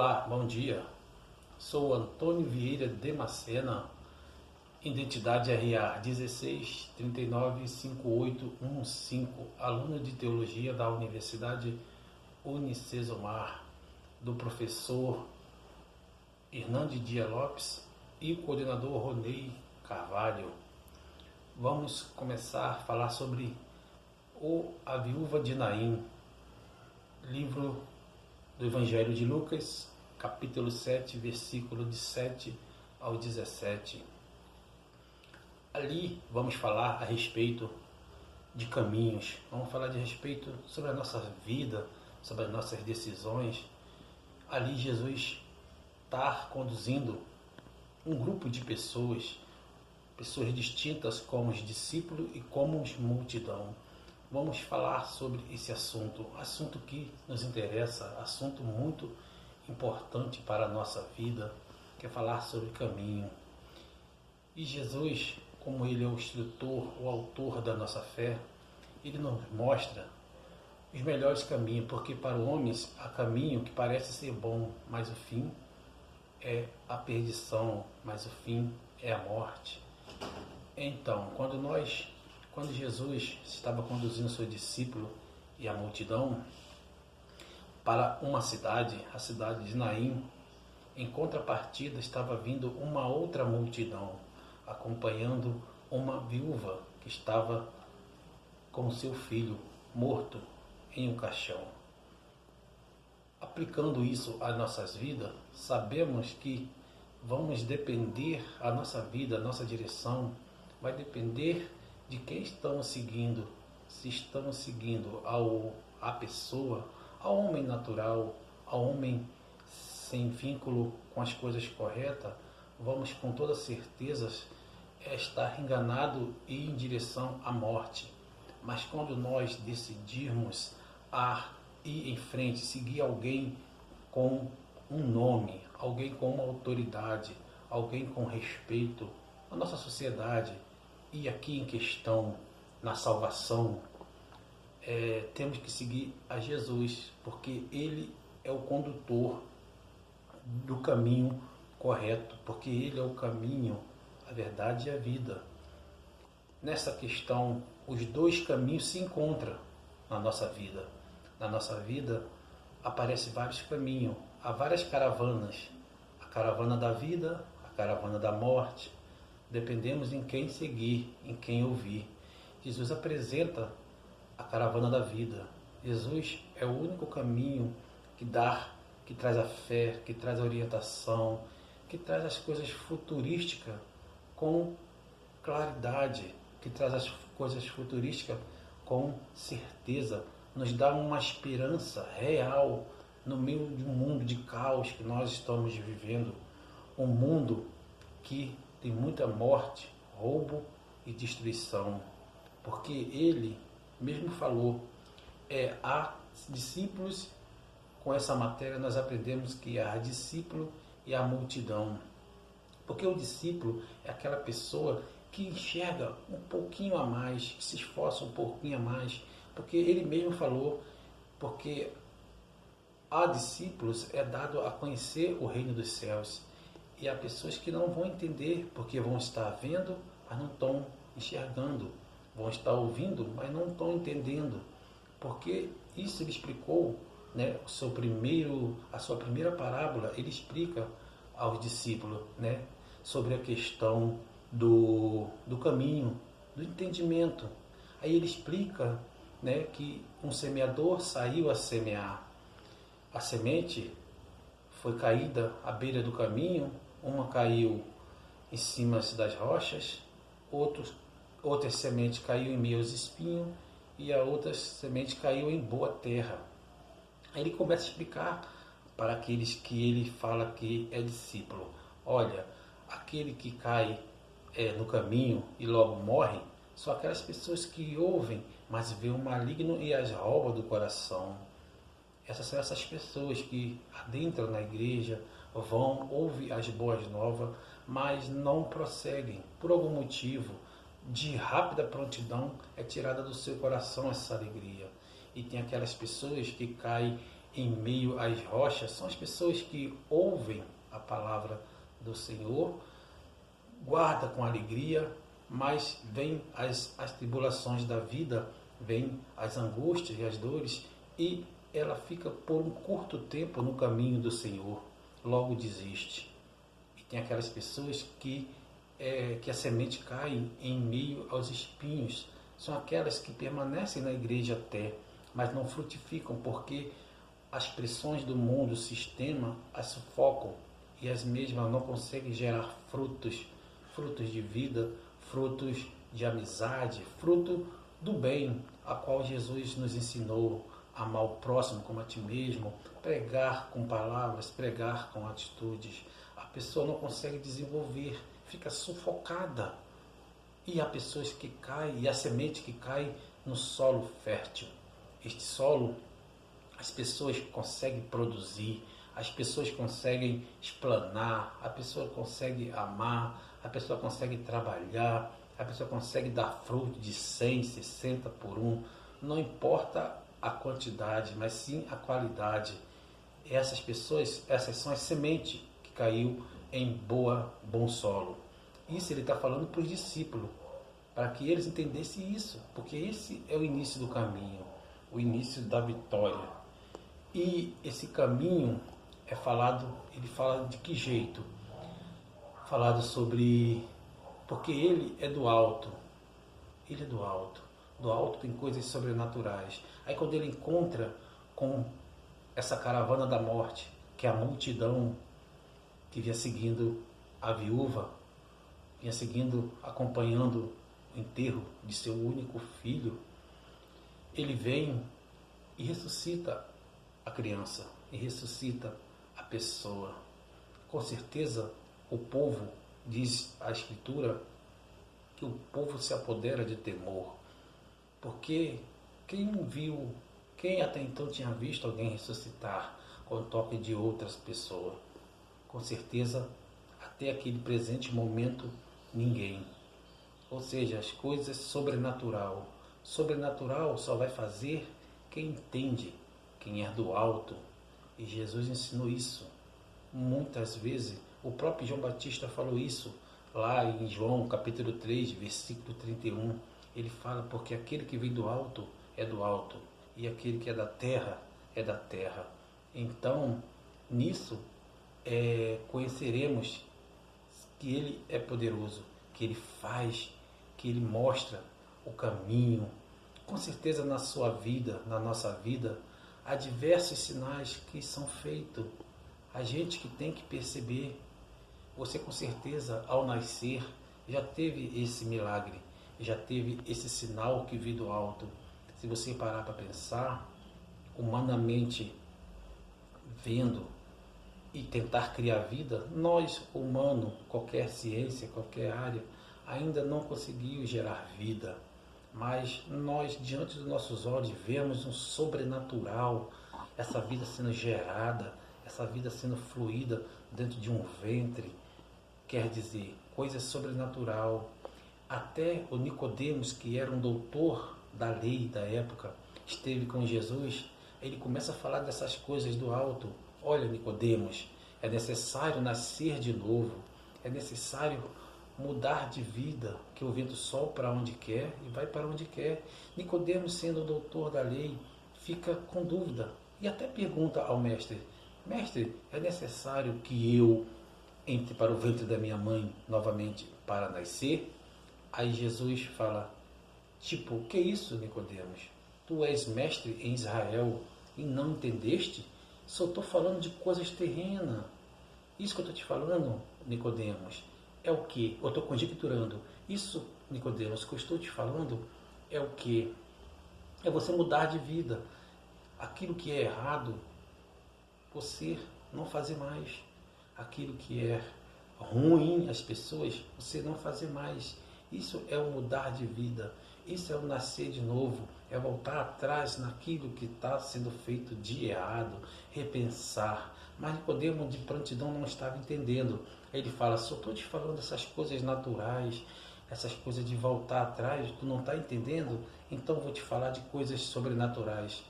Olá, bom dia. Sou Antônio Vieira de Macena, identidade RA 16395815, aluno de Teologia da Universidade Unicesumar, do professor Hernandes Dias Lopes e o coordenador Ronei Carvalho. Vamos começar a falar sobre a viúva de Naim, livro do Evangelho de Lucas, capítulo 7, versículo de 7 ao 17. Ali vamos falar a respeito de caminhos, vamos falar de respeito sobre a nossa vida, sobre as nossas decisões. Ali Jesus está conduzindo um grupo de pessoas distintas como os discípulos e como os multidão. Vamos falar sobre esse assunto que nos interessa, assunto muito importante para a nossa vida, que é falar sobre caminho. E Jesus, como Ele é o instrutor, o autor da nossa fé, Ele nos mostra os melhores caminhos, porque para os homens há caminho que parece ser bom, mas o fim é a perdição, mas o fim é a morte. Então, quando Jesus estava conduzindo seu discípulo e a multidão para uma cidade, a cidade de Naim, em contrapartida estava vindo uma outra multidão, acompanhando uma viúva que estava com seu filho morto em um caixão. Aplicando isso às nossas vidas, sabemos que vamos depender, a nossa vida, a nossa direção, vai depender de quem estamos seguindo. Se estamos seguindo a pessoa, ao homem natural, ao homem sem vínculo com as coisas corretas, vamos com toda certeza estar enganado e em direção à morte. Mas quando nós decidirmos a ir em frente, seguir alguém com um nome, alguém com uma autoridade, alguém com respeito na nossa sociedade, e aqui em questão, na salvação, temos que seguir a Jesus, porque Ele é o condutor do caminho correto, porque Ele é o caminho, a verdade e a vida. Nessa questão, os dois caminhos se encontram na nossa vida. Na nossa vida, aparecem vários caminhos, há várias caravanas. A caravana da vida, a caravana da morte. Dependemos em quem seguir, em quem ouvir. Jesus apresenta a caravana da vida. Jesus é o único caminho que traz a fé, que traz a orientação, que traz as coisas futurísticas com claridade, que traz as coisas futurísticas com certeza, nos dá uma esperança real no meio de um mundo de caos que nós estamos vivendo, um mundo que tem muita morte, roubo e destruição, porque Ele mesmo falou, há discípulos. Com essa matéria nós aprendemos que há discípulo e há multidão, porque o discípulo é aquela pessoa que enxerga um pouquinho a mais, que se esforça um pouquinho a mais, porque Ele mesmo falou, porque a discípulos é dado a conhecer o reino dos céus. E há pessoas que não vão entender, porque vão estar vendo, mas não estão enxergando. Vão estar ouvindo, mas não estão entendendo. Porque isso Ele explicou, né, a sua primeira parábola, Ele explica aos discípulos, né, sobre a questão do caminho, do entendimento. Aí Ele explica, né, que um semeador saiu a semear. A semente foi caída à beira do caminho, uma caiu em cima das rochas, outra semente caiu em meio aos espinhos e a outra semente caiu em boa terra. Aí Ele começa a explicar para aqueles que Ele fala que é discípulo. Olha, aquele que cai no caminho e logo morre, são aquelas pessoas que ouvem, mas vê o maligno e as rouba do coração. Essas são essas pessoas que adentram na igreja, ouvem as boas novas, mas não prosseguem. Por algum motivo, de rápida prontidão, é tirada do seu coração essa alegria. E tem aquelas pessoas que caem em meio às rochas são as pessoas que ouvem a palavra do Senhor, guarda com alegria, mas vem as tribulações da vida, vem as angústias e as dores, e ela fica por um curto tempo no caminho do Senhor, logo desiste. E tem aquelas pessoas que a semente cai em meio aos espinhos, são aquelas que permanecem na igreja até, mas não frutificam porque as pressões do mundo, o sistema, as sufocam e as mesmas não conseguem gerar frutos de vida, frutos de amizade, fruto do bem, a qual Jesus nos ensinou: amar o próximo como a ti mesmo, pregar com palavras, pregar com atitudes. A pessoa não consegue desenvolver, fica sufocada. E há pessoas que caem, e a semente que cai no solo fértil. Este solo, as pessoas conseguem produzir, as pessoas conseguem explanar, a pessoa consegue amar, a pessoa consegue trabalhar, a pessoa consegue dar fruto de 100, 60 por um. Não importa a quantidade, mas sim a qualidade. Essas pessoas, essas são as sementes que caiu em bom solo. Isso ele está falando para os discípulos, para que eles entendessem isso, porque esse é o início do caminho, o início da vitória. E esse caminho é falado, ele fala de que jeito? Falado sobre, porque ele é do alto, ele é do alto. Do alto tem coisas sobrenaturais. Aí quando ele encontra com essa caravana da morte, que é a multidão que vinha seguindo a viúva, vinha seguindo, acompanhando o enterro de seu único filho, ele vem e ressuscita a criança, e ressuscita a pessoa. Com certeza o povo, diz a Escritura, que o povo se apodera de temor, porque quem até então tinha visto alguém ressuscitar com o toque de outras pessoas? Com certeza, até aquele presente momento, ninguém. Ou seja, as coisas sobrenatural. Sobrenatural só vai fazer quem entende, quem é do alto. E Jesus ensinou isso muitas vezes. O próprio João Batista falou isso lá em João capítulo 3, versículo 31. Ele fala: porque aquele que vem do alto, e aquele que é da terra, é da terra. Então, nisso, conheceremos que Ele é poderoso, que Ele faz, que Ele mostra o caminho. Com certeza na sua vida, na nossa vida, há diversos sinais que são feitos. A gente que tem que perceber. Você com certeza, ao nascer, já teve esse milagre, já teve esse sinal que veio do alto. Se você parar para pensar, humanamente vendo e tentar criar vida, nós, humano, qualquer ciência, qualquer área, ainda não conseguiu gerar vida. Mas nós, diante dos nossos olhos, vemos um sobrenatural, essa vida sendo gerada, essa vida sendo fluída dentro de um ventre. Quer dizer, coisa sobrenatural. Até o Nicodemos, que era um doutor da lei da época, esteve com Jesus. Ele começa a falar dessas coisas do alto. Olha, Nicodemos, é necessário nascer de novo, é necessário mudar de vida, que o vento sopra onde quer e vai para onde quer. Nicodemos, sendo o doutor da lei, fica com dúvida e até pergunta ao mestre: mestre, é necessário que eu entre para o ventre da minha mãe novamente para nascer? Aí Jesus fala: tipo, que isso, Nicodemos? Tu és mestre em Israel e não entendeste? Só estou falando de coisas terrenas. Isso que eu estou te falando, Nicodemos, é o que? Eu estou conjecturando. Isso, Nicodemos, que eu estou te falando é o que? É você mudar de vida. Aquilo que é errado, você não fazer mais. Aquilo que é ruim às pessoas, você não fazer mais. Isso é o mudar de vida. Isso é o nascer de novo. É voltar atrás naquilo que está sendo feito de errado. Repensar. Mas Nicodemo, de prontidão, não estava entendendo. Ele fala: só estou te falando essas coisas naturais, essas coisas de voltar atrás, tu não está entendendo? Então vou te falar de coisas sobrenaturais.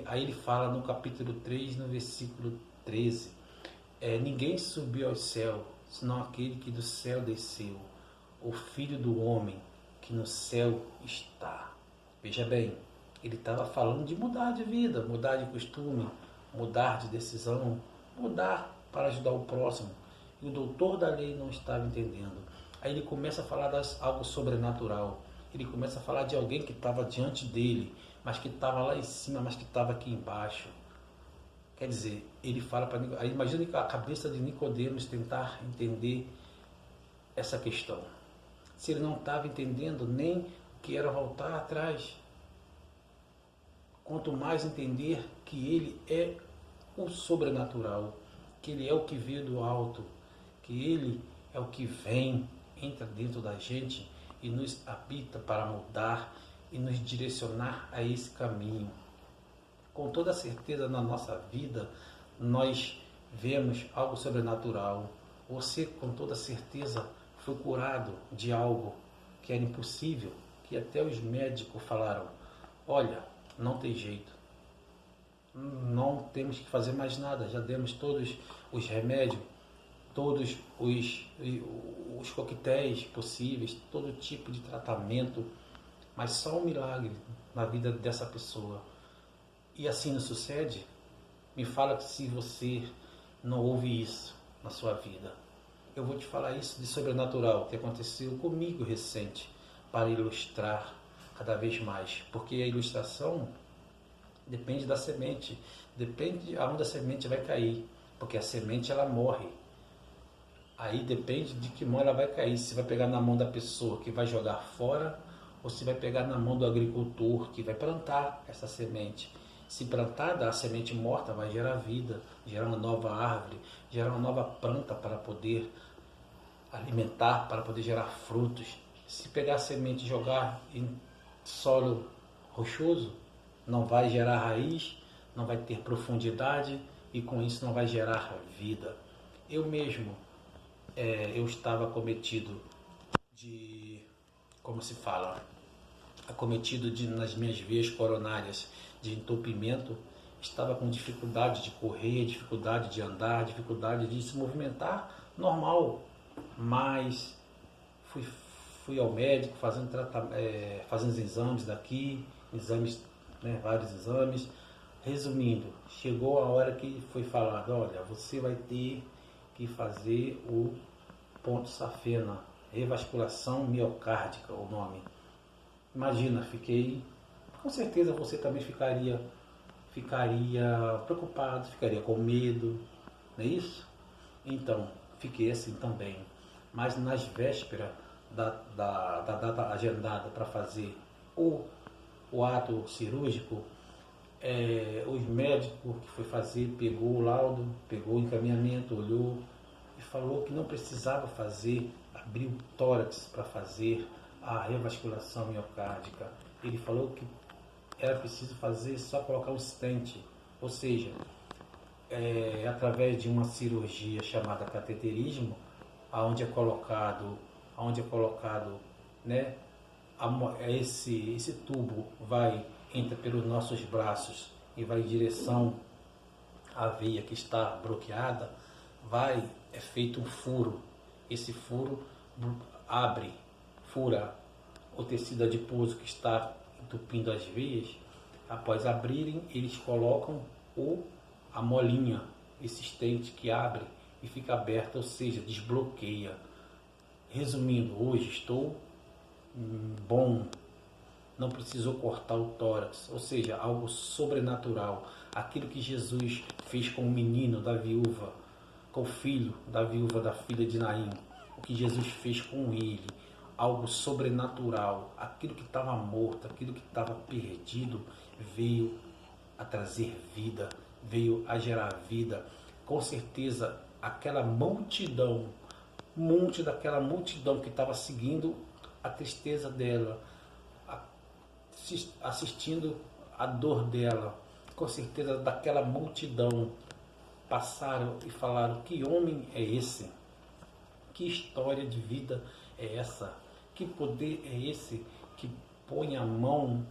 Aí ele fala no capítulo 3, no versículo 13, ninguém subiu ao céu, senão aquele que do céu desceu, o Filho do Homem que no céu está. Veja bem, ele estava falando de mudar de vida, mudar de costume, mudar de decisão, mudar para ajudar o próximo. E o doutor da lei não estava entendendo. Aí ele começa a falar de algo sobrenatural. Ele começa a falar de alguém que estava diante dele, mas que estava lá em cima, mas que estava aqui embaixo. Quer dizer, ele fala para Nicodemos. Aí imagina a cabeça de Nicodemos tentar entender essa questão. Se ele não estava entendendo nem o que era voltar atrás. Quanto mais entender que ele é o sobrenatural, que ele é o que veio do alto, que ele é o que vem, entra dentro da gente e nos habita para mudar e nos direcionar a esse caminho. Com toda certeza na nossa vida nós vemos algo sobrenatural. Você com toda certeza foi curado de algo que era impossível, que até os médicos falaram, olha, não tem jeito, não temos que fazer mais nada, já demos todos os remédios, todos os coquetéis possíveis, todo tipo de tratamento, mas só um milagre na vida dessa pessoa. E assim não sucede? Me fala que se você não ouve isso na sua vida. Eu vou te falar isso de sobrenatural que aconteceu comigo recente, para ilustrar cada vez mais, porque a ilustração depende da semente, depende de aonde a semente vai cair, porque a semente ela morre. Aí depende de que mão ela vai cair, se vai pegar na mão da pessoa que vai jogar fora ou se vai pegar na mão do agricultor que vai plantar essa semente. Se plantada, a semente morta vai gerar vida, gerar uma nova árvore, gerar uma nova planta para poder alimentar, para poder gerar frutos. Se pegar a semente e jogar em solo rochoso, não vai gerar raiz, não vai ter profundidade e com isso não vai gerar vida. Eu mesmo, eu estava acometido de, como se fala, nas minhas veias coronárias de entupimento, estava com dificuldade de correr, dificuldade de andar, dificuldade de se movimentar normal, mas fui ao médico fazendo exames daqui, vários exames. Resumindo, chegou a hora que foi falado, olha, você vai ter que fazer o ponto safena, revasculação miocárdica, o nome. Imagina, com certeza você também ficaria preocupado, ficaria com medo, não é isso? Então, fiquei assim também. Mas nas vésperas da data agendada para fazer o ato cirúrgico, os médicos que foi fazer, pegou o laudo, pegou o encaminhamento, olhou e falou que não precisava abrir o tórax para fazer a revasculação miocárdica. Ele falou que era preciso fazer só colocar um stent, ou seja, através de uma cirurgia chamada cateterismo, onde é colocado, né, esse tubo entra pelos nossos braços e vai em direção à veia que está bloqueada, é feito um furo. Esse furo fura o tecido adiposo que está entupindo as veias. Após abrirem, eles colocam a molinha, esse stent que abre e fica aberta, ou seja, desbloqueia. Resumindo, hoje estou bom, não precisou cortar o tórax, ou seja, algo sobrenatural. Aquilo que Jesus fez com o menino da viúva, com o filho da viúva da filha de Naim, o que Jesus fez com ele, algo sobrenatural. Aquilo que estava morto, aquilo que estava perdido, veio a trazer vida, veio a gerar vida. Com certeza, aquela multidão daquela multidão que estava seguindo a tristeza dela, assistindo a dor dela, com certeza daquela multidão passaram e falaram: que homem é esse? Que história de vida é essa? Que poder é esse que põe a mão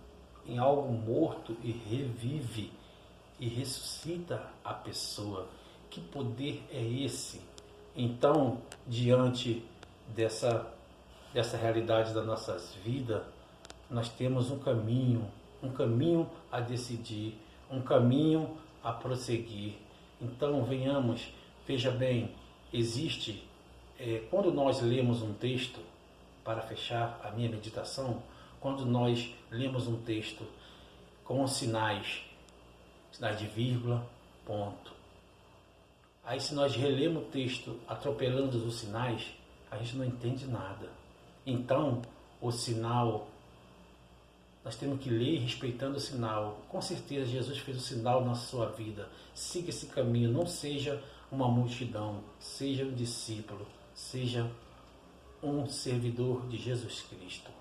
em algo morto e revive e ressuscita a pessoa. Que poder é esse? Então, diante dessa realidade das nossas vidas, nós temos um caminho a decidir, um caminho a prosseguir. Então, veja bem, existe, quando nós lemos um texto, para fechar a minha meditação, quando nós lemos um texto com sinais de vírgula, ponto. Aí se nós relemos o texto atropelando os sinais, a gente não entende nada. Então, o sinal, nós temos que ler respeitando o sinal. Com certeza Jesus fez o sinal na sua vida. Siga esse caminho, não seja uma multidão, seja um discípulo, seja um servidor de Jesus Cristo.